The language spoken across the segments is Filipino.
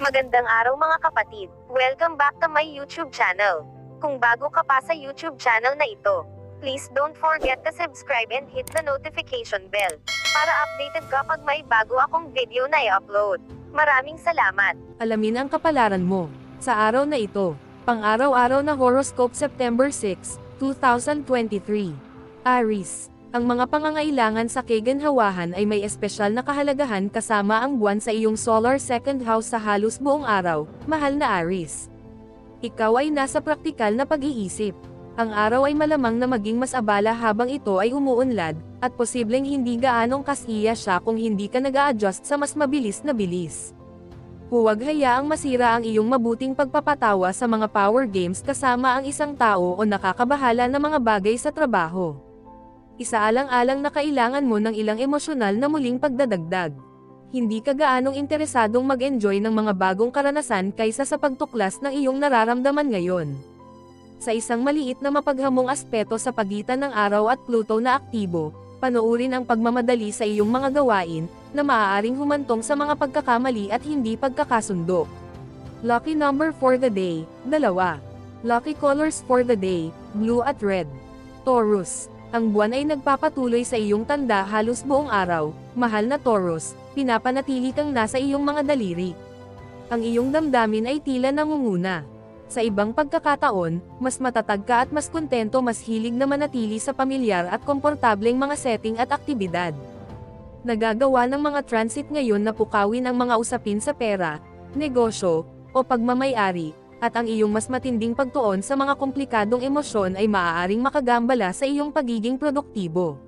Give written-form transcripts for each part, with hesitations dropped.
Magandang araw mga kapatid. Welcome back to my YouTube channel. Kung bago ka pa sa YouTube channel na ito, please don't forget to subscribe and hit the notification bell para updated kapag may bago akong video na i-upload. Maraming salamat. Alamin ang kapalaran mo sa araw na ito. Pang-araw-araw na horoscope September 6, 2023. Aries. Ang mga pangangailangan sa kaginhawahan ay may espesyal na kahalagahan kasama ang buwan sa iyong solar second house sa halos buong araw, mahal na Aries. Ikaw ay nasa praktikal na pag-iisip. Ang araw ay malamang na maging mas abala habang ito ay umuunlad, at posibleng hindi gaanong kasiya siya kung hindi ka nag-a-adjust sa mas mabilis na bilis. Huwag hayaang masira ang iyong mabuting pagpapatawa sa mga power games kasama ang isang tao o nakakabahala na mga bagay sa trabaho. Isaalang-alang na kailangan mo ng ilang emosyonal na muling pagdadagdag. Hindi ka gaanong interesadong mag-enjoy ng mga bagong karanasan kaysa sa pagtuklas ng iyong nararamdaman ngayon. Sa isang maliit na mapaghamong aspeto sa pagitan ng araw at Pluto na aktibo, panoorin ang pagmamadali sa iyong mga gawain, na maaaring humantong sa mga pagkakamali at hindi pagkakasundo. Lucky number for the day, 2. Lucky colors for the day, blue at red. Taurus. Ang buwan ay nagpapatuloy sa iyong tanda halos buong araw, mahal na Taurus, pinapanatili kang nasa iyong mga daliri. Ang iyong damdamin ay tila nangunguna. Sa ibang pagkakataon, mas matatag ka at mas kontento, mas hilig na manatili sa pamilyar at komportableng mga setting at aktibidad. Nagagawa ng mga transit ngayon na pukawin ang mga usapin sa pera, negosyo, o pagmamayari, at ang iyong mas matinding pagtuon sa mga komplikadong emosyon ay maaaring makagambala sa iyong pagiging produktibo.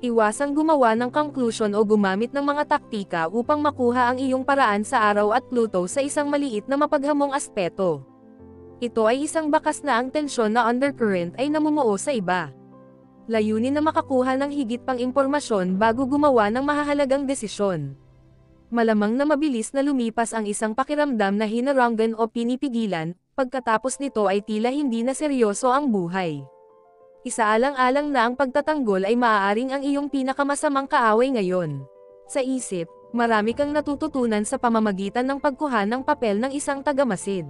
Iwasang gumawa ng conclusion o gumamit ng mga taktika upang makuha ang iyong paraan sa araw at Pluto sa isang maliit na mapaghamong aspeto. Ito ay isang bakas na ang tensyon na undercurrent ay namumuo sa iba. Layunin na makakuha ng higit pang impormasyon bago gumawa ng mahahalagang desisyon. Malamang na mabilis na lumipas ang isang pakiramdam na hinaranggan o pinipigilan, pagkatapos nito ay tila hindi na seryoso ang buhay. Isaalang-alang na ang pagtatanggol ay maaaring ang iyong pinakamasamang kaaway ngayon. Sa isip, marami kang natututunan sa pamamagitan ng pagkuha ng papel ng isang tagamasid.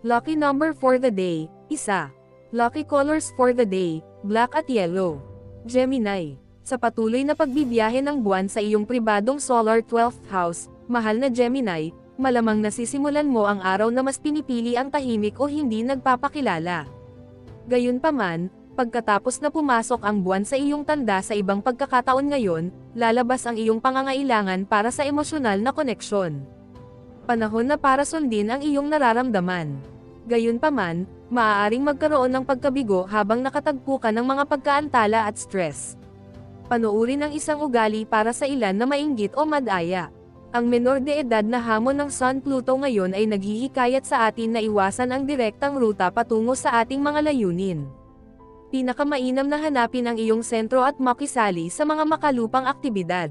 Lucky number for the day, 1. Lucky colors for the day, black at yellow. Gemini. Sa patuloy na pagbibiyahe ng buwan sa iyong pribadong solar 12th house, mahal na Gemini, malamang nasisimulan mo ang araw na mas pinipili ang tahimik o hindi nagpapakilala. Gayunpaman, pagkatapos na pumasok ang buwan sa iyong tanda sa ibang pagkakataon ngayon, lalabas ang iyong pangangailangan para sa emosyonal na koneksyon. Panahon na para sundin ang iyong nararamdaman. Gayunpaman, maaaring magkaroon ng pagkabigo habang nakatagpo ka ng mga pagkaantala at stress. Panoorin ang isang ugali para sa ilan na mainggit o madaya. Ang menor de edad na hamon ng Sun Pluto ngayon ay naghihikayat sa atin na iwasan ang direktang ruta patungo sa ating mga layunin. Pinakamainam na hanapin ang iyong sentro at makisali sa mga makalupang aktibidad.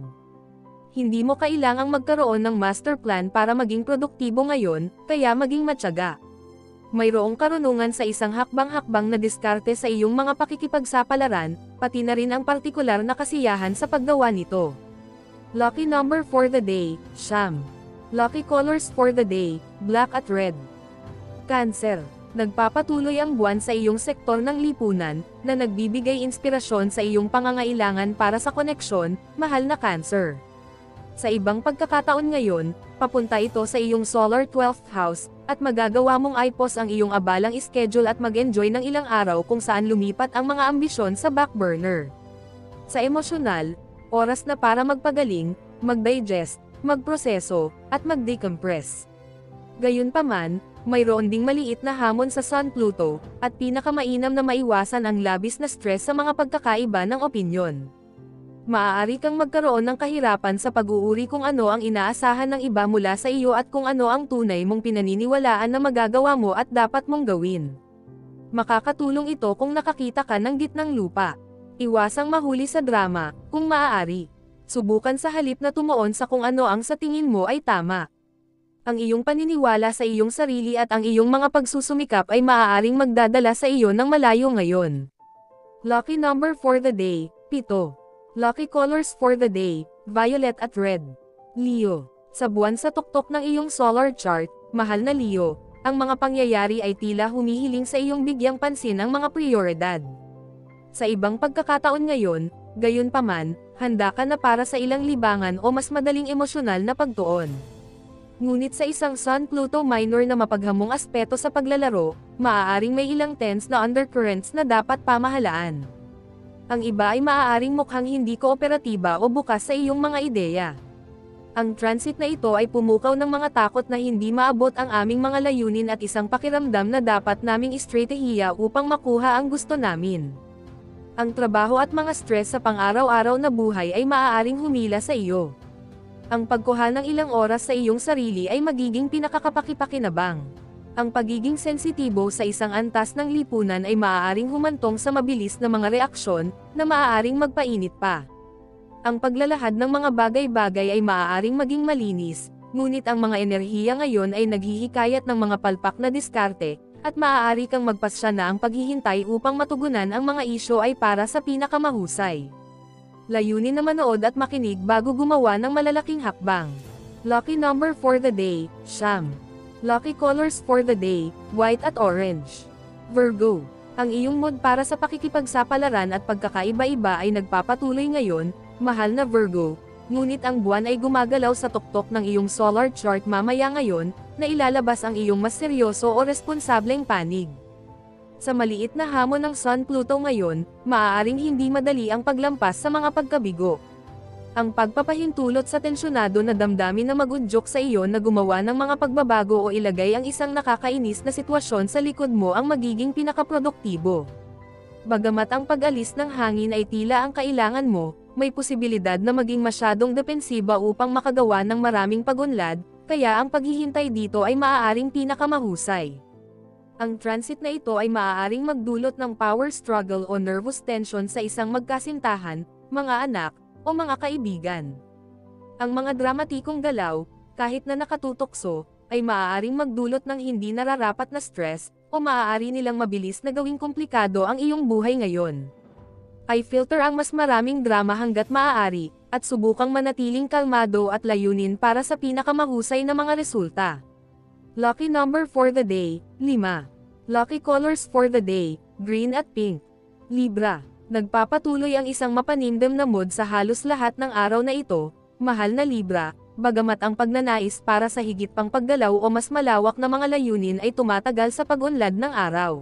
Hindi mo kailangang magkaroon ng master plan para maging produktibo ngayon, kaya maging matyaga. Mayroong karunungan sa isang hakbang-hakbang na diskarte sa iyong mga pakikipagsapalaran, pati na rin ang partikular na kasiyahan sa paggawa nito. Lucky number for the day, 9. Lucky colors for the day, black at red. Cancer. Nagpapatuloy ang buwan sa iyong sektor ng lipunan, na nagbibigay inspirasyon sa iyong pangangailangan para sa koneksyon, mahal na Cancer. Sa ibang pagkakataon ngayon, papunta ito sa iyong solar 12th house, at magagawa mong i-pause ang iyong abalang schedule at mag-enjoy ng ilang araw kung saan lumipat ang mga ambisyon sa back burner. Sa emosyonal, oras na para magpagaling, mag-digest, magproseso, at mag-decompress. Gayunpaman, mayroon ding maliit na hamon sa Sun Pluto, at pinakamainam na maiwasan ang labis na stress sa mga pagkakaiba ng opinyon. Maaari kang magkaroon ng kahirapan sa pag-uuri kung ano ang inaasahan ng iba mula sa iyo at kung ano ang tunay mong pinaniniwalaan na magagawa mo at dapat mong gawin. Makakatulong ito kung nakakita ka ng gitnang lupa. Iwasang mahuli sa drama, kung maaari. Subukan sa halip na tumuon sa kung ano ang sa tingin mo ay tama. Ang iyong paniniwala sa iyong sarili at ang iyong mga pagsusumikap ay maaaring magdadala sa iyo ng malayo ngayon. Lucky number for the day, 7. Lucky colors for the day, violet at red. Leo. Sa buwan sa tuktok ng iyong solar chart, mahal na Leo, ang mga pangyayari ay tila humihiling sa iyong bigyang pansin ang mga prioridad. Sa ibang pagkakataon ngayon, gayunpaman, handa ka na para sa ilang libangan o mas madaling emosyonal na pagtuon. Ngunit sa isang Sun-Pluto minor na mapaghamong aspeto sa paglalaro, maaaring may ilang tense na undercurrents na dapat pamahalaan. Ang iba ay maaaring mukhang hindi kooperatiba o bukas sa iyong mga ideya. Ang transit na ito ay pumukaw ng mga takot na hindi maabot ang aming mga layunin at isang pakiramdam na dapat naming estratehiya upang makuha ang gusto namin. Ang trabaho at mga stress sa pang-araw-araw na buhay ay maaaring humila sa iyo. Ang pagkuha ng ilang oras sa iyong sarili ay magiging pinakakapakipakinabang. Ang pagiging sensitibo sa isang antas ng lipunan ay maaaring humantong sa mabilis na mga reaksyon, na maaaring magpainit pa. Ang paglalahad ng mga bagay-bagay ay maaaring maging malinis, ngunit ang mga enerhiya ngayon ay naghihikayat ng mga palpak na diskarte, at maaari kang magpasya na ang paghihintay upang matugunan ang mga isyo ay para sa pinakamahusay. Layunin na manood at makinig bago gumawa ng malalaking hakbang. Lucky number for the day, Siyam. Lucky colors for the day, white at orange. Virgo. Ang iyong mood para sa pakikipagsapalaran at pagkakaiba-iba ay nagpapatuloy ngayon, mahal na Virgo, ngunit ang buwan ay gumagalaw sa tuktok ng iyong solar chart mamaya ngayon, na ilalabas ang iyong mas seryoso o responsableng panig. Sa maliit na hamon ng Sun-Pluto ngayon, maaaring hindi madali ang paglampas sa mga pagkabigo. Ang pagpapahintulot sa tensyonado na damdamin na magudyok sa iyo na gumawa ng mga pagbabago o ilagay ang isang nakakainis na sitwasyon sa likod mo ang magiging pinakaproduktibo. Bagamat ang pag-alis ng hangin ay tila ang kailangan mo, may posibilidad na maging masyadong depensiba upang makagawa ng maraming pagunlad, kaya ang paghihintay dito ay maaaring pinakamahusay. Ang transit na ito ay maaaring magdulot ng power struggle o nervous tension sa isang magkasintahan, mga anak, o mga kaibigan. Ang mga dramatikong galaw, kahit na nakatutokso, ay maaaring magdulot ng hindi nararapat na stress, o maaari nilang mabilis na gawing komplikado ang iyong buhay ngayon. Ay filter ang mas maraming drama hanggat maaari, at subukang manatiling kalmado at layunin para sa pinakamahusay na mga resulta. Lucky number for the day, 5. Lucky colors for the day, green at pink. Libra. Nagpapatuloy ang isang mapanindam na mood sa halos lahat ng araw na ito, mahal na Libra, bagamat ang pagnanais para sa higit pang paggalaw o mas malawak na mga layunin ay tumatagal sa pag-unlad ng araw.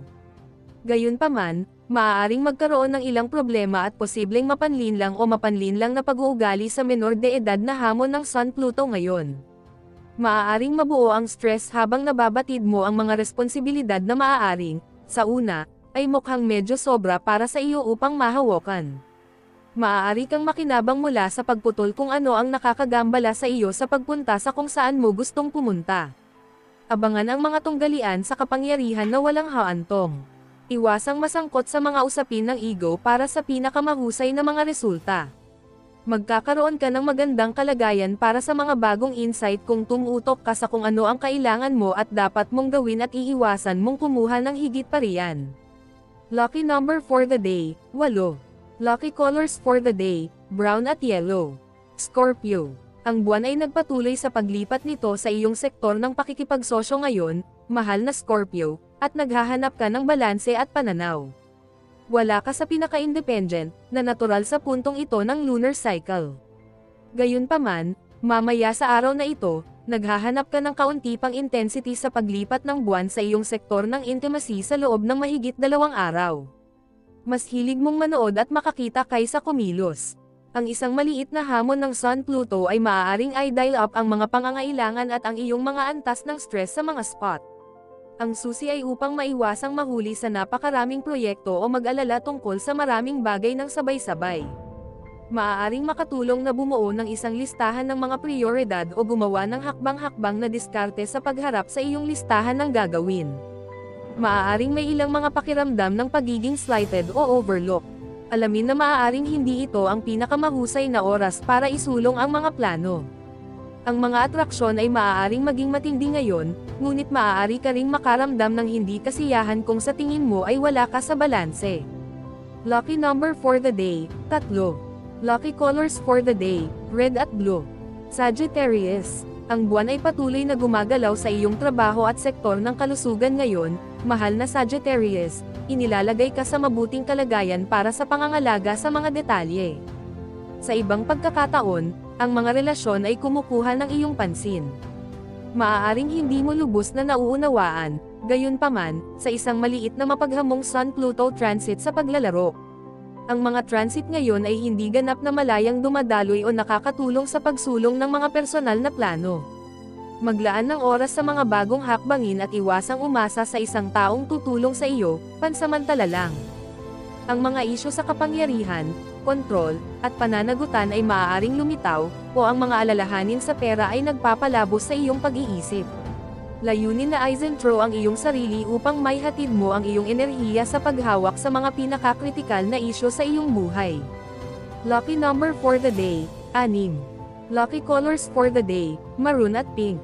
Gayunpaman, maaaring magkaroon ng ilang problema at posibleng mapanlinlang o mapanlinlang na pag-uugali sa menor de edad na hamon ng Sun-Pluto ngayon. Maaaring mabuo ang stress habang nababatid mo ang mga responsibilidad na maaaring, sa una, ay mukhang medyo sobra para sa iyo upang mahawakan. Maaari kang makinabang mula sa pagputol kung ano ang nakakagambala sa iyo sa pagpunta sa kung saan mo gustong pumunta. Abangan ang mga tunggalian sa kapangyarihan na walang haantong. Iwasang masangkot sa mga usapin ng ego para sa pinakamahusay na mga resulta. Magkakaroon ka ng magandang kalagayan para sa mga bagong insight kung tumutok ka sa kung ano ang kailangan mo at dapat mong gawin at iiwasan mong kumuha ng higit pa riyan. Lucky number for the day, 8. Lucky colors for the day, brown at yellow. Scorpio. Ang buwan ay nagpatuloy sa paglipat nito sa iyong sektor ng pakikipagsosyo ngayon, mahal na Scorpio, at naghahanap ka ng balanse at pananaw. Wala ka sa pinaka-independent, na natural sa puntong ito ng lunar cycle. Gayunpaman, mamaya sa araw na ito, naghahanap ka ng kaunti pang intensity sa paglipat ng buwan sa iyong sektor ng intimacy sa loob ng mahigit 2 araw. Mas hilig mong manood at makakita kaysa kumilos. Ang isang maliit na hamon ng Sun-Pluto ay maaaring i-dial up ang mga pangangailangan at ang iyong mga antas ng stress sa mga spot. Ang susi ay upang maiwasang mahuli sa napakaraming proyekto o mag-alala tungkol sa maraming bagay ng sabay-sabay. Maaaring makatulong na bumuo ng isang listahan ng mga prioridad o gumawa ng hakbang-hakbang na diskarte sa pagharap sa iyong listahan ng gagawin. Maaaring may ilang mga pakiramdam ng pagiging slighted o overlook. Alamin na maaaring hindi ito ang pinakamahusay na oras para isulong ang mga plano. Ang mga atraksyon ay maaaring maging matindi ngayon, ngunit maaari ka ring makaramdam ng hindi kasiyahan kung sa tingin mo ay wala ka sa balanse. Lucky number for the day, 3. Lucky colors for the day, red at blue. Sagittarius. Ang buwan ay patuloy na gumagalaw sa iyong trabaho at sektor ng kalusugan ngayon, mahal na Sagittarius, inilalagay ka sa mabuting kalagayan para sa pangangalaga sa mga detalye. Sa ibang pagkakataon, ang mga relasyon ay kumukuha ng iyong pansin. Maaaring hindi mo lubos na nauunawaan, gayunpaman, sa isang maliit na mapaghamong Sun-Pluto transit sa paglalaro. Ang mga transit ngayon ay hindi ganap na malayang dumadaloy o nakakatulong sa pagsulong ng mga personal na plano. Maglaan ng oras sa mga bagong hakbangin at iwasang umasa sa isang taong tutulong sa iyo, pansamantala lang. Ang mga isyu sa kapangyarihan, kontrol, at pananagutan ay maaaring lumitaw, o ang mga alalahanin sa pera ay nagpapalabos sa iyong pag-iisip. Layunin na Eisenthrow ang iyong sarili upang maihatid mo ang iyong enerhiya sa paghawak sa mga pinakakritikal na isyu sa iyong buhay. Lucky number for the day, 6. Lucky colors for the day, maroon at pink.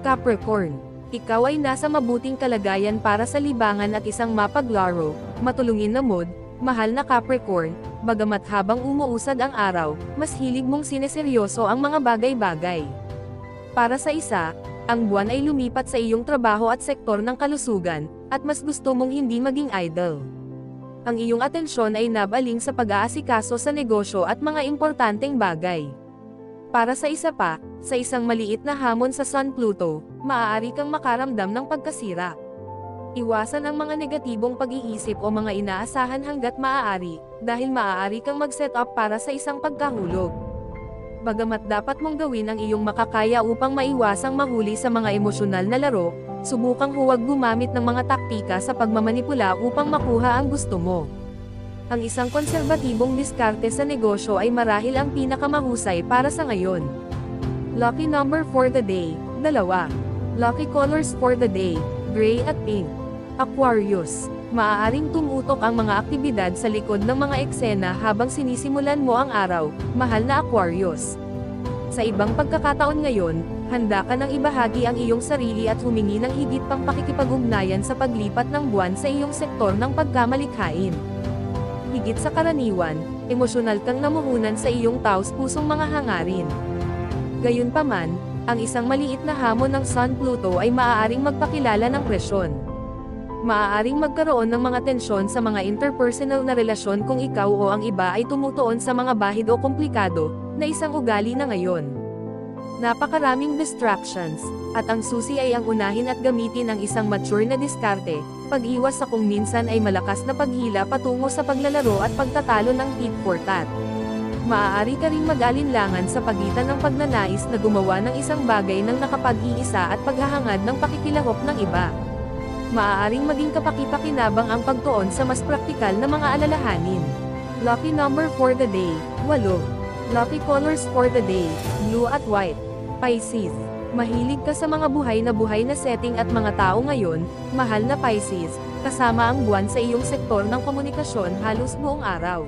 Capricorn, ikaw ay nasa mabuting kalagayan para sa libangan at isang mapaglaro, matulungin na mood, mahal na Capricorn, bagamat habang umuusad ang araw, mas hilig mong sineseryoso ang mga bagay-bagay. Para sa isa, ang buwan ay lumipat sa iyong trabaho at sektor ng kalusugan, at mas gusto mong hindi maging idle. Ang iyong atensyon ay nabaling sa pag-aasikaso sa negosyo at mga importanteng bagay. Para sa isa pa, sa isang maliit na hamon sa Sun-Pluto, maaari kang makaramdam ng pagkasira. Iwasan ang mga negatibong pag-iisip o mga inaasahan hanggat maaari, dahil maaari kang mag-set up para sa isang pagkahulog. Bagamat dapat mong gawin ang iyong makakaya upang maiwasang mahuli sa mga emosyonal na laro, subukang huwag gumamit ng mga taktika sa pagmamanipula upang makuha ang gusto mo. Ang isang konserbatibong diskarte sa negosyo ay marahil ang pinakamahusay para sa ngayon. Lucky number for the day, 2. Lucky colors for the day, gray at pink. Aquarius, maaaring tumutok ang mga aktibidad sa likod ng mga eksena habang sinisimulan mo ang araw, mahal na Aquarius. Sa ibang pagkakataon ngayon, handa ka nang ibahagi ang iyong sarili at humingi ng higit pang pakikipag-ugnayan sa paglipat ng buwan sa iyong sektor ng pagkamalikhain. Higit sa karaniwan, emosyonal kang namuhunan sa iyong taos-pusong mga hangarin. Gayunpaman, ang isang maliit na hamon ng Sun-Pluto ay maaaring magpakilala ng presyon. Maaaring magkaroon ng mga tensyon sa mga interpersonal na relasyon kung ikaw o ang iba ay tumutuon sa mga bahid o komplikado, na isang ugali na ngayon. Napakaraming distractions, at ang susi ay ang unahin at gamitin ang isang mature na diskarte, pag-iwas sa kung minsan ay malakas na paghila patungo sa paglalaro at pagtatalo ng tit for tat. Maaari ka ring mag-alinlangan sa pagitan ng pagnanais na gumawa ng isang bagay ng nakapag-iisa at paghahangad ng pakikilahok ng iba. Maaaring maging kapaki-pakinabang ang pagtuon sa mas praktikal na mga alalahanin. Lucky number for the day, 8. Lucky colors for the day, blue at white. Pisces, mahilig ka sa mga buhay na setting at mga tao ngayon, mahal na Pisces, kasama ang buwan sa iyong sektor ng komunikasyon halos buong araw.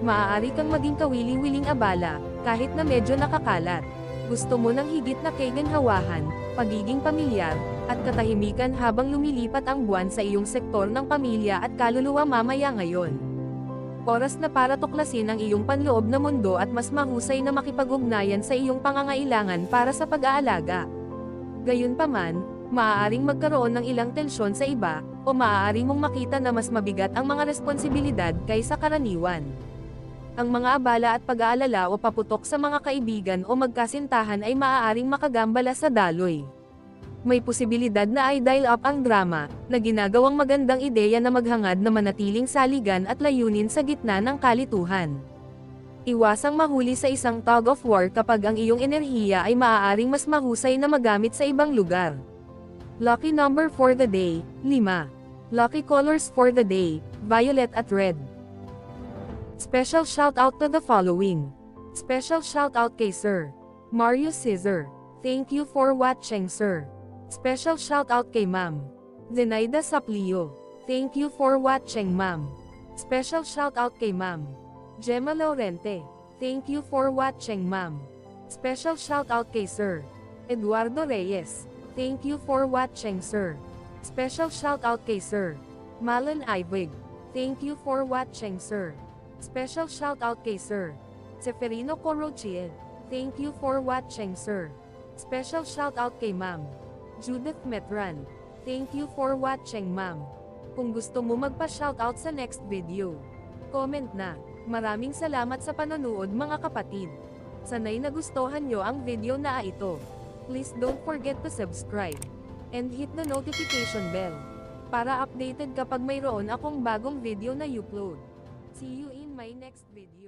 Maaari kang maging kawili-wiling abala, kahit na medyo nakakalat. Gusto mo ng higit na kaiganhawahan, pagiging pamilyar, at katahimikan habang lumilipat ang buwan sa iyong sektor ng pamilya at kaluluwa mamaya ngayon. Oras na para tuklasin ang iyong panloob na mundo at mas mahusay na makipag-ugnayan sa iyong pangangailangan para sa pag-aalaga. Gayunpaman, maaaring magkaroon ng ilang tensyon sa iba, o maaari mong makita na mas mabigat ang mga responsibilidad kaysa karaniwan. Ang mga abala at pag-aalala o paputok sa mga kaibigan o magkasintahan ay maaaring makagambala sa daloy. May posibilidad na ay dial up ang drama, na ginagawang magandang ideya na maghangad na manatiling saligan at layunin sa gitna ng kalituhan. Iwasang mahuli sa isang tug of war kapag ang iyong enerhiya ay maaaring mas mahusay na magamit sa ibang lugar. Lucky number for the day, 5. Lucky colors for the day, violet at red. Special shout out to the following. Special shout out kay Sir Mario Cesar. Thank you for watching, sir. Special shout out kay Ma'am Zenaida Saplio. Thank you for watching, ma'am. Special shout out kay Ma'am Gemma Laurente. Thank you for watching, ma'am. Special shout out kay Sir Eduardo Reyes. Thank you for watching, sir. Special shout out kay Sir Malon Ibig. Thank you for watching, sir. Special shout out kay Sir Seferino Corochiel. Thank you for watching, sir. Special shoutout kay Ma'am Judith Metran. Thank you for watching, Ma'am. Kung gusto mo magpa-shoutout sa next video, comment na. Maraming salamat sa panonood mga kapatid. Sana'y nagustuhan nyo ang video na ito. Please don't forget to subscribe and hit the notification bell para updated kapag mayroon akong bagong video na upload. See you in my next video.